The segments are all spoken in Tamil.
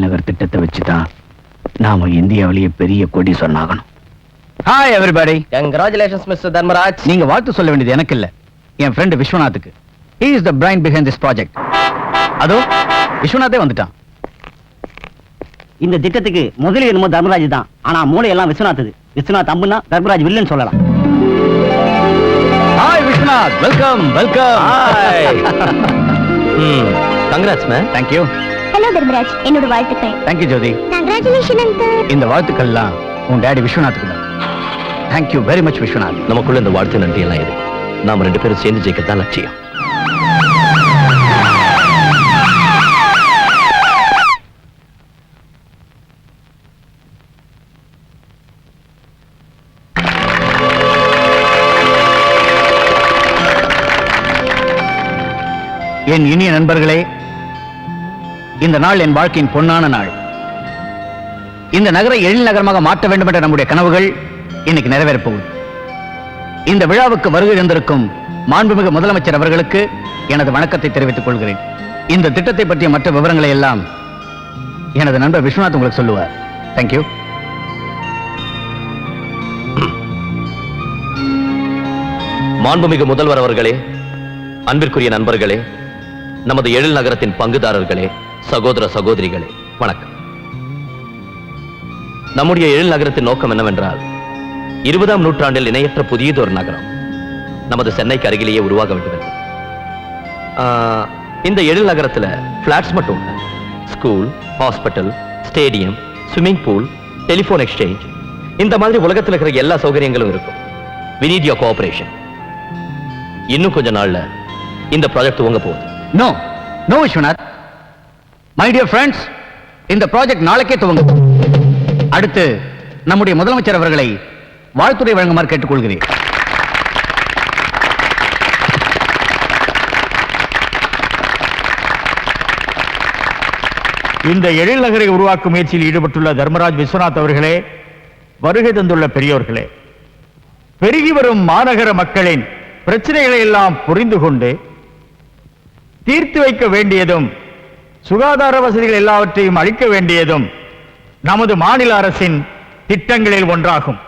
எழில்நகர் திட்டத்தை வச்சுதான் நாம இந்தியாவிலேயே பெரிய கோடீஸ்வரன் ஆகணும். Hi everybody. Congratulations mister Dharmaraj. நீங்க வாழ்த்து சொல்ல வேண்டியது எனக்கு இல்ல, என் friend விஸ்வநாத்துக்கு. He is the brain behind this project. அதோ விஸ்வநாதே வந்துட்டான். இந்த திட்டத்துக்கு முதலில் என்னமோ தர்மராஜ் தான், ஆனா மூளை எல்லாம் விஸ்வநாத். விஸ்வநாத் அம்புனா தர்மராஜ் வில்லன் சொல்லலாம். Hi Viswanath, welcome welcome. Hi. Congrats ma'am. Thank you. Hello Dharmaraj, என்னோட வாழ்த்துக்கள். Thank you Jyothi. Congratulation uncle. இந்த வாழ்த்துக்கள்லாம் உன் டாடி விஸ்வநாத்துக்கு தான். Thank you very much Viswanath. நமக்குள்ள இந்த வாழ்த்து நன்றி எல்லாம் இது. நாம ரெண்டு பேரும் சேர்ந்து ஜெயிக்கத்தான் லட்சியம். என் இனிய நண்பர்களே, இந்த நாள் என் வாழ்க்கையின் பொன்னான நாள். இந்த நகரை எழில் நகரமாக மாற்ற வேண்டும் என்ற நம்முடைய கனவுகள் இன்னைக்கு நிறைவேறப் போகுது. இந்த விழாவுக்கு வருகை தந்திருக்கும் மாண்புமிகு முதலமைச்சர் அவர்களுக்கு எனது வணக்கத்தை தெரிவித்துக் கொள்கிறேன். இந்த திட்டத்தை பற்றிய மற்ற விவரங்களை எல்லாம் எனது நண்பர் விஸ்வநாத் உங்களுக்கு சொல்லுவார். தேங்க்யூ. மாண்புமிகு முதல்வர் அவர்களே, அன்பிற்குரிய நண்பர்களே, நமது எழில் நகரத்தின் பங்குதாரர்களே, சகோதர சகோதரிகளே, வணக்கம். நம்முடைய எழில் நகரத்தின் நோக்கம் என்னவென்றால் 20ஆம் நூற்றாண்டில் இணையற்ற புதியதொரு நகரம் நமது சென்னைக்கு அருகிலேயே உருவாக வேண்டும். இந்த எழில் நகரத்தில் பிளாட்ஸ் மட்டும் இல்லை, school, hospital, stadium, swimming pool, telephone exchange, இந்த மாதிரி உலகத்தில் இருக்கிற எல்லா சௌகரியங்களும் இருக்கும். We need your cooperation. இன்னும் கொஞ்ச நாள்ல இந்த ப்ராஜெக்ட் துவங்க போகுது. No no Viswanath, my dear friends, இந்த ப்ராஜெக்ட் நாளைக்கே துவங்கும். அடுத்து நம்முடைய முதலமைச்சர் அவர்களை வாழ்த்துரை வழங்குமாறு கேட்டுக்கொள்கிறேன். இந்த எழில் நகரை உருவாக்கும் முயற்சியில் ஈடுபட்டுள்ள தர்மராஜ் விஸ்வநாத் அவர்களே, வருகை தந்துள்ள பெரியோர்களே, பெருகி வரும் மாநகர மக்களின் பிரச்சனைகளை எல்லாம் புரிந்து கொண்டு தீர்த்து வைக்க வேண்டியதும் சுகாதார வசதிகள் எல்லாவற்றையும் அளிக்க வேண்டியதும் நமது மாநில அரசின் திட்டங்களில் ஒன்றாகும்.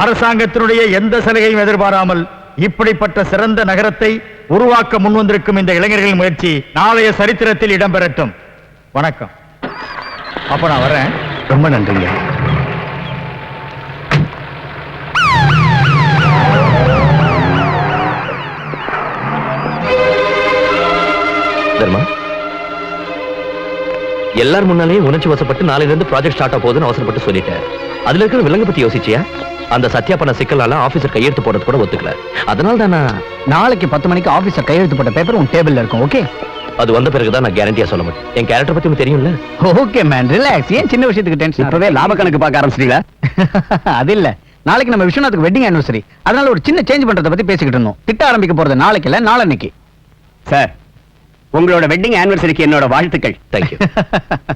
அரசாங்கத்தினுடைய எந்த சலுகையும் எதிர்பாராமல் இப்படிப்பட்ட சிறந்த நகரத்தை உருவாக்க முன்வந்திருக்கும் இந்த இளைஞர்களின் முயற்சி நாளைய சரித்திரத்தில் இடம்பெறட்டும். வணக்கம். அப்ப நான் வரேன். ரொம்ப நன்றிங்க. தர்மா, எல்லார் முன்னாலேயும் உணர்ச்சி வசப்பட்டு நாளையிலிருந்து ப்ராஜெக்ட் ஸ்டார்ட் ஆக போகுதுன்னு அவசரப்பட்டு சொல்லிட்டேன். அதுல இருக்கிற விலங்கு பத்தி யோசிச்சியா? அந்த சத்யா பண்ண சிக்கலால ஆபீசர் கையெழுத்து போடுறது கூட ஒத்துக்கல. அதனால தான் நாளைக்கு 10 மணிக்கு ஆபீசர் கையெழுத்து போட்ட பேப்பர் உன் டேபிள்ல இருக்கும். ஓகே? அது வந்த பிறகுதான் நான் கேரண்டியா சொல்ல மாட்டேன். என் கேரக்டர் பத்தி உங்களுக்கு தெரியும்ல. Okay man, relax. ஏன் சின்ன விஷயத்துக்கு டென்ஷன்? இப்பவே லாப கணக்கு பார்க்க ஆரம்பிச்சிட்டீங்களா? அது இல்ல, நாளைக்கு நம்ம விஸ்வநாத்துக்கு வெட்டிங் ஆனிவர்சரி, அதனால ஒரு சின்ன சேஞ்ச் பண்றத பத்தி பேசிக்கிட்டு இருந்தோம். திட்ட ஆரம்பிக்க போறது நாளைக்கு இல்ல, நாளைக்கு. சார், உங்களோட வெட்டிங் ஆனிவர்சரிக்கு என்னோட வாழ்த்துக்கள். தேங்க்யூ.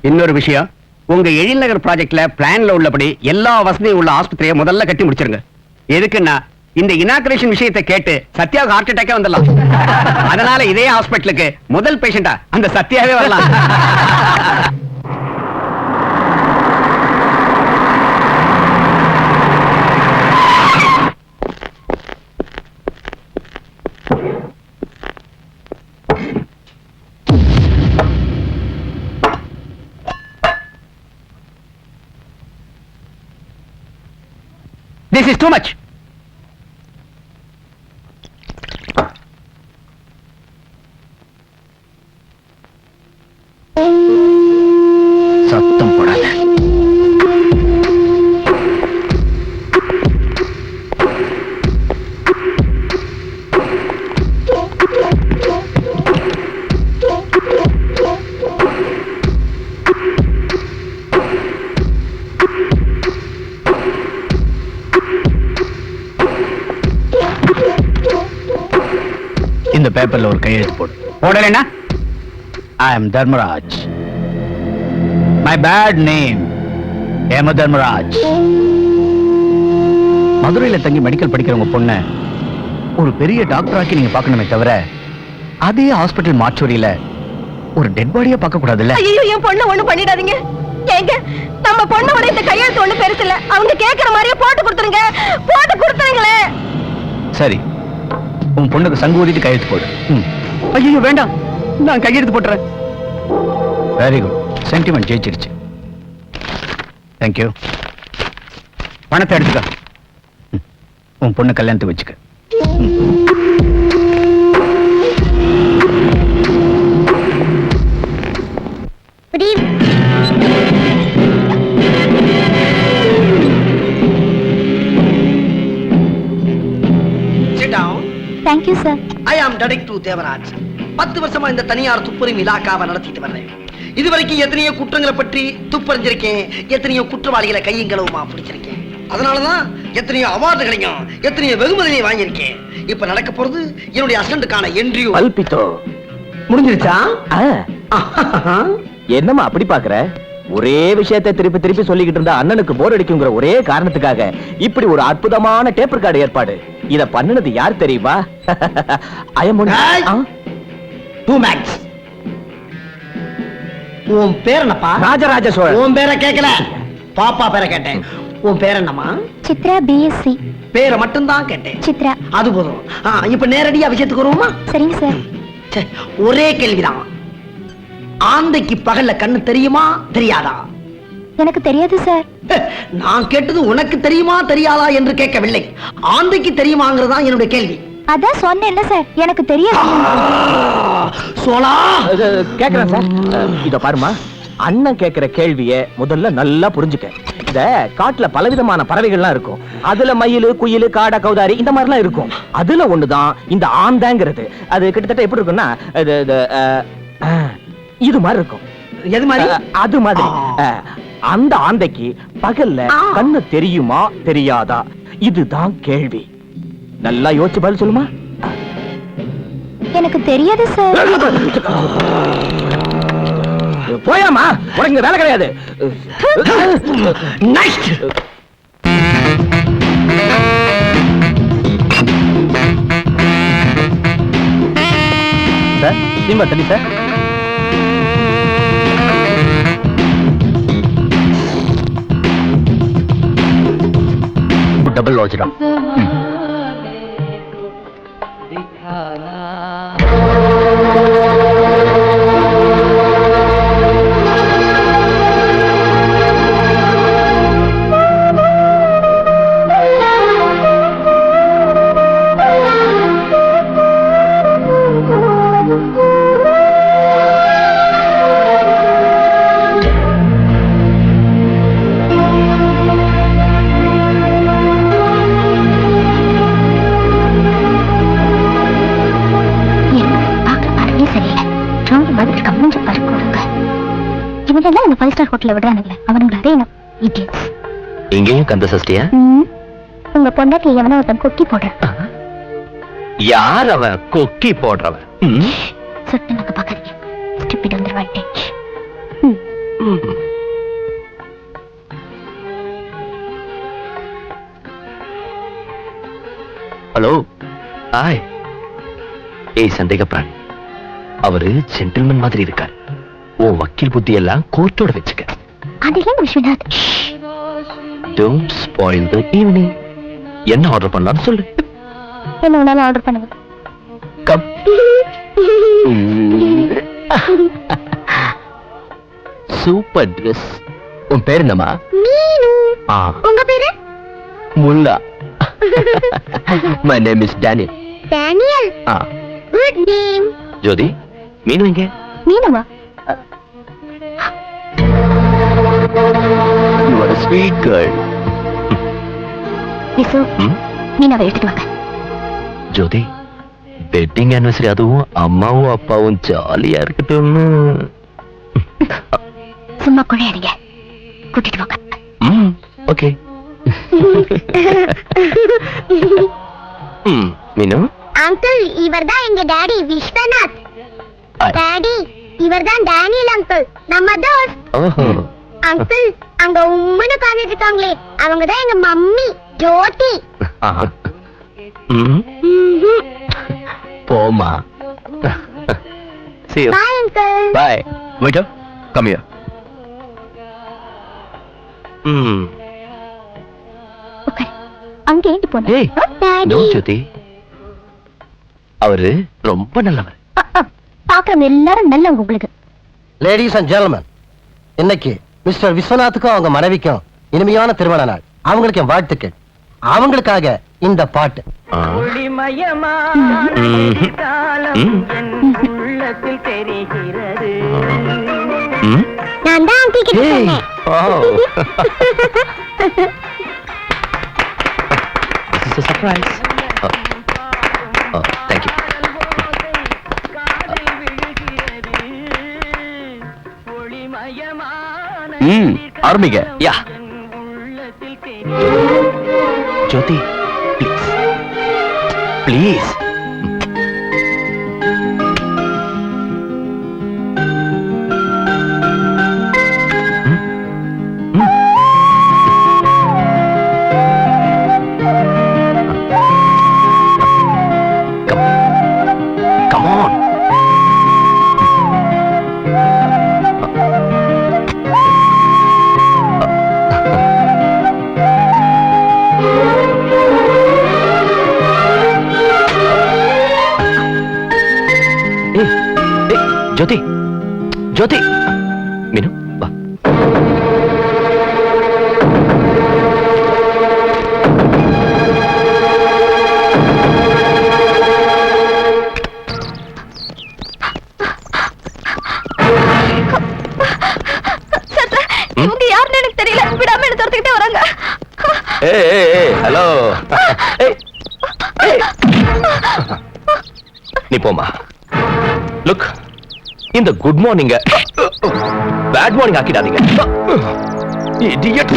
இன்னொரு விஷயம், உங்க எழில் நகர் ப்ராஜெக்ட்ல பிளான்ல உள்ளபடி எல்லா வசதியும் உள்ள ஆஸ்பத்திரியை முதல்ல கட்டி முடிச்சிருங்க. எதுக்குன்னா இந்த இனாகிரேஷன் விஷயத்தை கேட்டு சத்யாவுக்கு ஹார்ட் அட்டாக்கே வந்துடலாம். அதனால இதே ஹாஸ்பிட்டலுக்கு முதல் பேஷண்டா அந்த சத்யாவே வரலாம். This is too much. சத்தம் போடாத. இந்த பேப்பர்ல ஒரு கையெழுத்து போடு. போடலன்னா I am Dharmaraj. My bad name, M. Dharmaraj. மதுரையில தங்கி மெடிக்கல் படிக்கிறவங்க பொண்ண ஒரு பெரிய டாக்டராக்கி நீங்க பார்க்கணுமே தவிர அதே ஹாஸ்பிட்டல் மாற்றூரியில ஒரு டெட் பாடியா பார்க்க கூடாதுல்ல? ஐயோ, என் பொண்ணு ஒண்ணு பண்ணிடாதீங்க. ஏங்க நம்ம பொண்ணோட இந்த கையெழுத்து ஒண்ணு பெருசு இல்ல, அவங்க கேக்குற மாதிரியே போட்டு கொடுத்துருங்க, போட்டு கொடுத்துருங்களே. சரி, உன் பொண்ணுக்கு சங்கு ஊதிட்டு கையெழுத்து போடு. ஐயோ வேண்டாம், நான் கையெழுத்து போட்டுறேன். வெரி குட், சென்டிமெண்ட் ஜெயிச்சிருச்சு. தேங்க்யூ. பணத்தை எடுத்துக்க. உன் பொண்ணு கல்யாணத்துக்கு வச்சுக்க. Sit down. Thank you sir. I am Detective Devaraj. 10 வருஷமா இந்த தனியார் துப்புரிமை இலாக்காவை நடத்திட்டு வர்றேன். இதுவரைக்கும் எத்தனையோ குற்றங்களை பற்றி துப்பறிஞ்சிருக்கேன், எத்தனையோ குற்றவாளிகளை கையும் களவுமா பிடிச்சிருக்கேன். அதனாலதான் எத்தனையோ அவார்டுகளையும் எத்தனையோ வெகுமதிகளையும் வாங்கியிருக்கேன். இப்ப நடக்க போறது என்னுடைய அசண்டுக்கான என்ட்ரியூ. அல்பித்தோ முடிஞ்சிருச்சா? என்னம்மா அப்படி பாக்குற? ஒரே விஷயத்தை திருப்பி திருப்பி சொல்லிக்கிட்டு இருந்தா அண்ணனுக்கு போர் அடிக்குங்கிற ஒரே காரணத்துக்காக இப்படி ஒரு அற்புதமான டேப் ரெக்கார்டு ஏற்பாடு. இத பண்ணுனது யார் தெரியுமா? Two max. உன் பேர் என்னப்பா? ராஜராஜ சோழன். உன் பேரை கேட்கல, பாப்பா பேரை கேட்டேன். உன் பேர் என்னம்மா? சித்ரா, பிஎஸ்சி. பேரை மட்டும்தான் கேட்டேன். சித்ரா. அது போதும். இப்ப நேரடியா விஷயத்துக்கு வருவோமா? சரிங்க சார். ஒரே கேள்விதான். ஆந்தைக்கு பகல்ல கண்ணு தெரியுமா தெரியாதா? எனக்கு தெரியாது சார். நான் கேட்டது உனக்கு தெரியுமா தெரியாதா என்று கேட்கவில்லை, ஆந்தைக்கு தெரியுமாங்கிறதா என்னுடைய கேள்வி. அதான் சொன்னேன்ல சார், எனக்கு தெரியாது. சோலா கேக்குறேன் சார். இத பாருமா, அண்ணன் கேக்குற கேள்விய முதல்ல நல்லா புரிஞ்சுக்க. இந்த காட்டுல பலவிதமான பறவைகள்லாம் இருக்கும். அதுல மயிலு, குயிலு, காடை, கௌதாரி இந்த மாதிரிலாம் இருக்கும். அதுல ஒண்ணுதான் இந்த ஆந்தாங்கிறது. அது கிட்டத்தட்ட எப்படி இருக்கும்னா இது மாதிரி இருக்கும். எது மாதிரி? அது மாதிரி. அந்த ஆந்தைக்கு பகல்ல கண்ணு தெரியுமா தெரியாதா? இதுதான் கேள்வி. நல்லா யோசிச்சு பதில் சொல்லுமா. எனக்கு தெரியாது சார். போயாமா, உனக்கு வேலை கிடையாது. சார் சிம்பா தண்ணி சார். டபுள் லாட்ஜ்டா. இங்கேயும் கந்த சஷ்டியா? உங்க பொண்டாட்டி எவனோ ஒருத்தன் கொக்கி போடுறான். யார் அவன் கொக்கி போடுறவன்? சொட்டு பாக்காதீங்க, ஸ்டூபிட் வந்துருவாங்க. Hello, hi. ஏய் சந்தேகப்பிராணி, அவரு ஜென்டில்மேன் மாதிரி இருக்கார். உன் வக்கீல் புத்தி எல்லாம் கோர்ட்டோட வச்சுக்க. அதெல்லாம் Viswanath. Don't spoil the evening. என்ன ஆர்டர் பண்ணலாம்னு சொல்லு. என்ன வேணாலும் ஆர்டர் பண்ணுங்க. கம். Super Dress. உன் பேர் என்னமா? மீனு. உங்க பேரு? Mulla. My name is Daniel. Daniel. Good name. Jyothi, Meenu எங்க? மீனுவா? You are a sweet girl. Visu, மீனாவை எடுத்துட்டு வாங்க. ஜோதி, வெட்டிங் ஆனிவர்சரி, அதுவும் அம்மாவும் அப்பாவும் ஜாலியா இருக்கட்டும்னு. சும்மா குழையாதீங்க, கூட்டிட்டு வாங்க. ஓகே. மீனு. அங்கிள், இவர்தான் எங்க டாடி விஸ்வநாத். டாடி, இவர்தான் டேனியல் அங்கிள், நம்ம தோஸ்த். ஓஹோ. அங்கிள், அங்க உம்மனு உட்கார்ந்துட்டு இருக்காங்களே, அவங்கதான் எங்க மம்மி ஜோதி. போமா. See you. Bye, uncle. Bye. Waiter, come here. ம். உட்காரு. அங்க ஏண்டி போன? ஏய், டாடி. no, ஜோதி. அவரு ரொம்ப நல்லவர். பாக்குறவங்க எல்லாரும் நல்லவங்க உங்களுக்கு. லேடிஸ் அண்ட் ஜென்டில்மேன், இன்னைக்கு மிஸ்டர் விஸ்வநாத்துக்கும் அவங்க மனைவிக்கும் இனிமையான திருமண நாள். அவங்களுக்கு என் வாழ்த்துக்கள். அவங்களுக்காக இந்த பாட்டு. ஆ. ம். நான் தான் ஆண்டி கிட்ட ஏய். சொன்னேன். Wow. This is a surprise. Oh, thank you. ஆரம்பிங்க. யா. ஜோதி, ப்ளீஸ். Come on. ஜோதி, ஜோதி, மீனு வா. இவங்க யாருன்னு எனக்கு தெரியல. விடாம என்ன துரத்துக்கிட்டே வராங்க. ஏய், ஹலோ. நீ போமா. லுக், இந்த குட் மார்னிங் பேட் மார்னிங் ஆக்கிடாதீங்க. Idiot.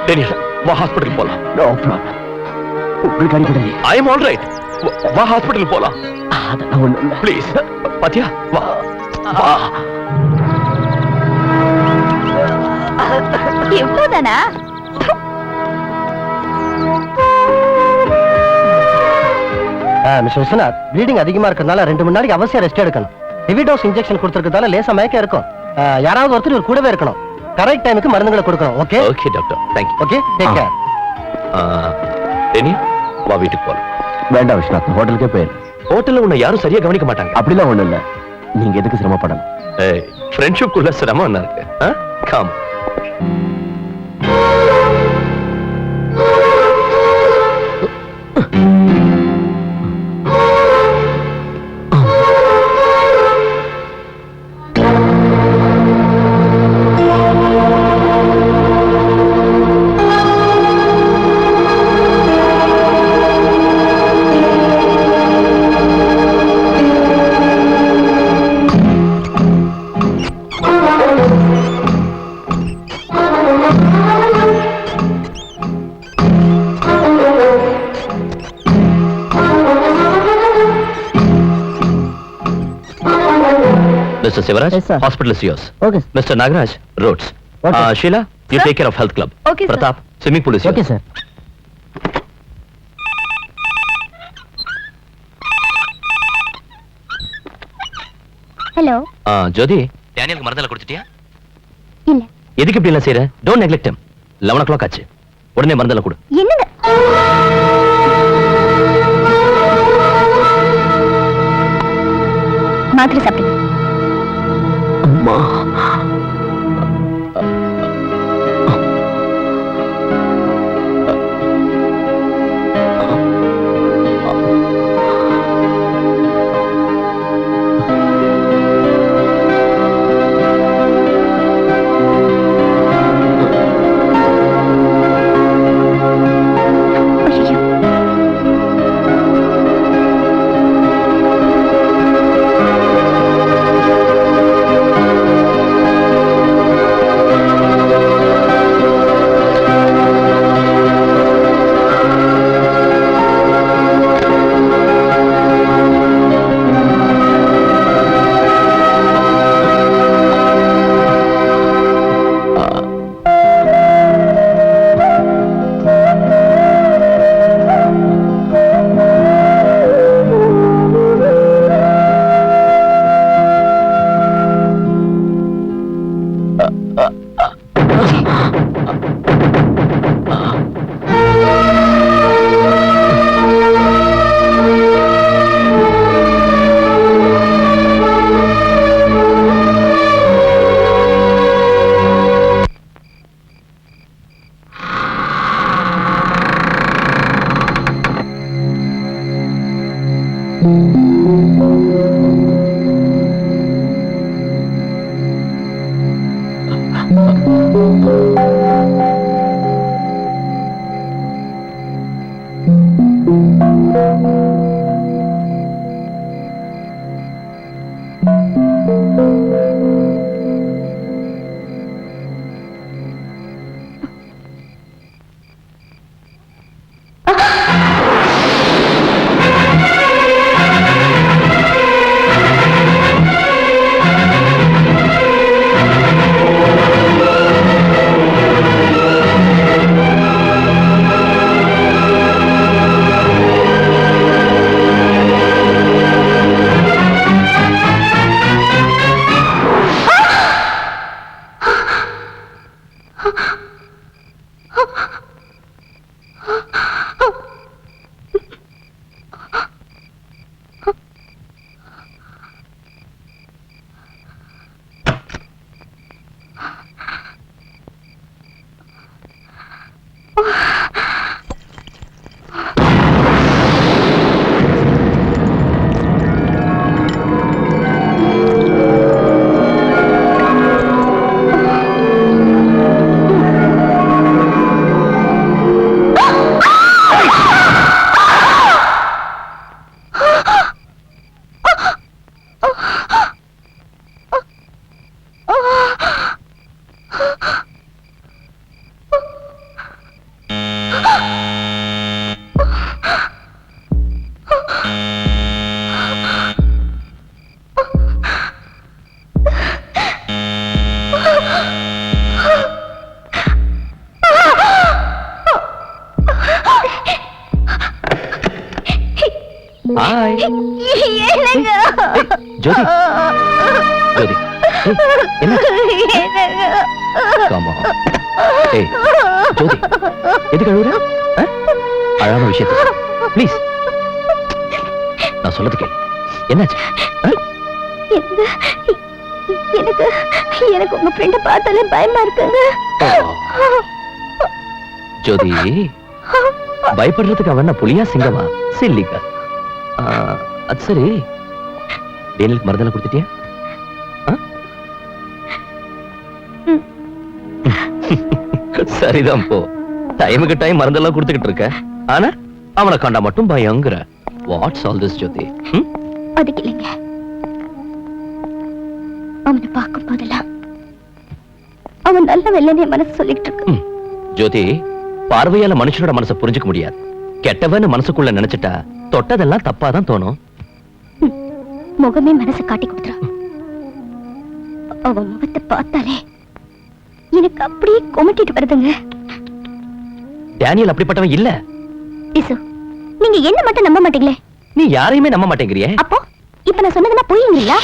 டேனியல், வா ஹாஸ்பிடல் போலாம். No problem. உங்களுக்கு அடிக்கடி. I am all right. வா ஹாஸ்பிடல் போலாம். அதெல்லாம் ஒண்ணும் இல்ல. ப்ளீஸ். பாத்தியா, வா வா. இவ்வளவுதானா? மிஸ்டர் விஸ்வநாத், ப்ளீடிங் அதிகமா இருக்கறனால 2 மணி நேரத்துக்கு அவசியம் ரெஸ்ட் எடுக்கணும். ஹெவி டோஸ் இன்ஜெக்ஷன் கொடுத்திருக்கதால லேசா மயக்கம் இருக்கும். யாராவது ஒருத்தர் இவர் கூடவே இருக்கணும். கரெக்ட் டைமுக்கு மருந்துகளை கொடுக்கணும். Okay okay doctor, thank you. Okay, take care. Daniel, வா வீட்டுக்கு போலாம். வேண்டாம் விஸ்வநாத், ஹோட்டலுக்கே போயிரு. ஹோட்டல்ல உன்னை யாரும் சரியா கவனிக்க மாட்டாங்க. அப்படிலாம் ஒண்ணும் இல்ல. நீங்க எதுக்கு சிரமப்படணும்? ஏய், ஃப்ரெண்ட்ஷிப் குள்ள சிரமம் என்ன இருக்கு? Come. Mr. Sivaraj, Yes, sir. hospital is yours. Okay. Mr. Nagaraj, roads. Okay. Sheila, you Sir. take care of health club. Okay, sir. Pratap, swimming pool is yours. Okay sir. Hello Jyothi, டேனியலுக்கு மருந்தெல்லாம் கொடுத்துட்டியா? இல்ல எதுக்கு இப்படி எல்லாம் செய்யற? Don't neglect him. 11 o'clock ஆச்சு. உடனே மருந்தெல்லாம் கொடு. என்னங்க மாத்திரை சாப்பிடுங்க. அம்மா. ஐயோ, ஹாய் என்னங்க ஜோதி. ஜோதி, என்ன? Come on. ஏய் ஜோதி, எதுக்கு அழுகுற? அழாம விஷயத்தை ப்ளீஸ். நான் சொல்லது கேளு. என்னாச்சு? எனக்கு எனக்கு உங்க ஃப்ரெண்ட பார்த்தாலே பயமா இருக்குங்க. ஜோதி, பயப்படுறதுக்கு அவன் புலியா சிங்கமா? சில்லிக்கா. அது சரி, டேனியலுக்கு மருந்தெல்லாம் கொடுத்துட்டியா? சரிதான், போ. டைமுக்கு டைம் மருந்தெல்லாம் கொடுத்துக்கிட்டு இருக்க. ஆனா அவனை கண்டா மட்டும் பயங்கர. வாட்ஸ் ஆல் திஸ் ஜோதி? அதுக்கு இல்லைங்க, அவனை பார்க்கும் போதெல்லாம் அவன் நல்ல வெள்ளனே மனசு சொல்லிட்டு இருக்கு. ஜோதி, பார்வையால மனுஷனோட மனசை புரிஞ்சுக்க முடியாது. கெட்டவன்னு மனசுக்குள்ள நினைச்சிட்டா தொட்டதெல்லாம் தப்பாதான் தோணும். முகமே மனசு காட்டி கொடுத்துரும். அவன் முகத்தை பார்த்தாலே எனக்கு அப்படியே கொமட்டிட்டு வருதுங்க. டேனியல் அப்படிப்பட்டவன் இல்ல. இசு, நீங்க என்ன மட்டும் நம்ப மாட்டீங்களே. நீ யாரையுமே நம்ப மாட்டேங்கிறியே. அப்போ இப்ப நான் சொன்னதுன்னா பொய்யுங்களா?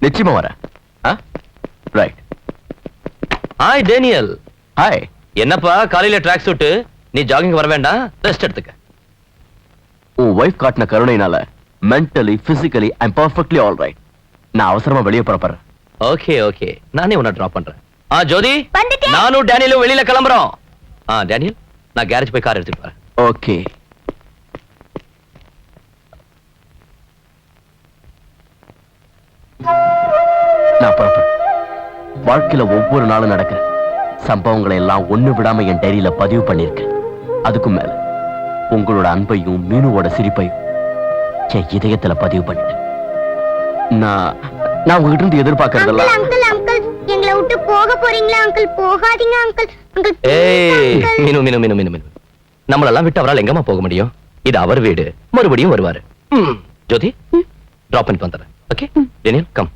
நிச்சயமா வர. ரைட். Hi Daniel. ஹாய். என்னப்பா காலையில ட்ராக் சூட், நீ ஜாகிங் வர வேண்டாம், ரெஸ்ட் எடுத்துக்க. உன் வைஃப் காட்டின கருணையினால மென்டலி பிசிக்கலி ஐ அம் பெர்ஃபெக்ட்லி ஆல் ரைட். நான் அவசரமா வெளியே புறப்படுறேன். ஓகே ஓகே, நானே உன்னை டிராப் பண்றேன். ஜோதி, வந்துட்டேன். நானும் டேனியலும் வெளியில கிளம்புறோம். டேனியல், நான் கேரேஜ் போய் கார் எடுத்துட்டு வரேன். ஓகே. நான் புறப்படுறேன். வாழ்க்கையில ஒவ்வொரு நாளும் நடக்கிற சம்பவங்களை எல்லாம் ஒண்ணு விடாம என் டைரியில பதிவு பண்ணிருக்கேன். அதுக்கும் மேல உங்களோட அன்பையும் மீனுவோட சிரிப்பையும் என் இதயத்துல பதிவு பண்ணிட்டேன். நான் உங்ககிட்ட இருந்து எதிர்பார்க்கறதெல்லாம் அங்கிள் அங்கிள் எங்களை விட்டு போக போறீங்களா அங்கிள்? போகாதீங்க அங்கிள். அங்கிள் ஏய் மீனு மீனு மீனு மீனு மீனு, நம்மளெல்லாம் விட்டு அவரால் எங்கம்மா போக முடியும்? இது அவர் வீடு, மறுபடியும் வருவாரு. ஜோதி, டிராப் பண்ணிட்டு வந்துடுறேன். Okay Daniel, come.